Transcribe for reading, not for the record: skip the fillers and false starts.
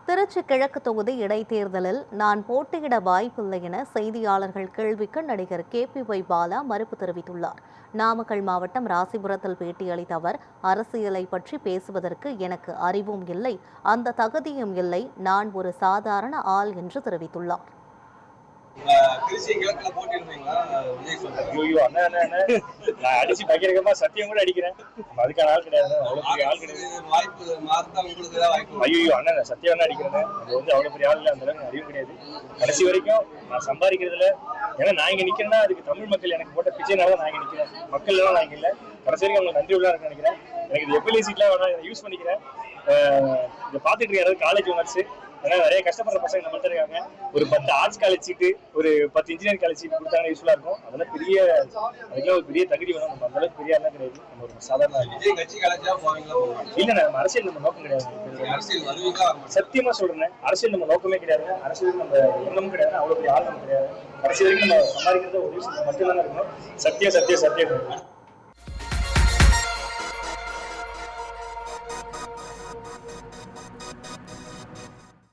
திருச்சி கிழக்கு தொகுதி இடைத்தேர்தலில் நான் போட்டியிட வாய்ப்பில்லை என செய்தியாளர்கள் கேள்விக்கு நடிகர் KPY பாலா மறுப்பு தெரிவித்துள்ளார். நாமக்கல் மாவட்டம் ராசிபுரத்தில் பேட்டியளித்த அவர், அரசியலை பற்றி பேசுவதற்கு எனக்கு அறிவும் இல்லை, அந்த தகுதியும் இல்லை, நான் ஒரு சாதாரண ஆள் என்று தெரிவித்துள்ளார். அடிச்சு பகிரங்கமா சத்தியம் கூட அடிக்கிறேன். அதுக்கான ஆள் கிடையாது. ஐயோ அண்ணன் சத்தியம் அடிக்கிறேன். அது வந்து அவ்வளவு பெரிய ஆள் இல்லை, அந்த அளவுக்கு அறிவு கிடையாது. கடைசி வரைக்கும் நான் சம்பாதிக்கிறதுல ஏன்னா நான் இங்க நிக்கிறேன்னா அதுக்கு தமிழ் மக்கள் எனக்கு போட்ட பிச்சைனால நான் இங்க நிக்கிறேன். மக்கள் எல்லாம் நான் இங்க இல்லை. கடைசி வரைக்கும் அவங்களுக்கு நன்றி உள்ள இருக்கு நினைக்கிறேன். எனக்கு இது எஃப்எல்ஏ சீட்லாம் வேணா யூஸ் பண்ணிக்கிறேன். இதை பார்த்துட்டு இருக்காரு காலேஜ் ஓனர்ஸ். ஏன்னா நிறைய கஷ்டப்படுற பசங்க நம்மள்ட்ட இருக்காங்க. ஒரு 10 ஆர்ட்ஸ் காலேஜ் சீட்டு, ஒரு 10 இன்ஜினியரிங் காலேஜ் சீட்டு கொடுத்தாங்கன்னா யூஸ்ஃபுல்லா இருக்கும். அதெல்லாம் அதுக்கெல்லாம் ஒரு பெரிய தகுதி வேணும். நம்ம அந்த அளவுக்கு பெரிய ஆளா கிடையாது. நம்ம ஒரு சாதாரண இல்ல, நம்ம அரசியல் நம்ம நோக்கம் கிடையாது. சத்தியமா சொல்றேன், அரசியல் நம்ம நோக்கமே கிடையாது. அரசியல் நம்ம எண்ணமும் கிடையாது. அவ்வளவு பெரிய ஆள் நம்ம கிடையாது. கடைசி வரைக்கும் நம்ம சம்பாதிக்கிறது ஒரு விஷயம் மட்டும்தான் இருக்கணும். சத்தியம்.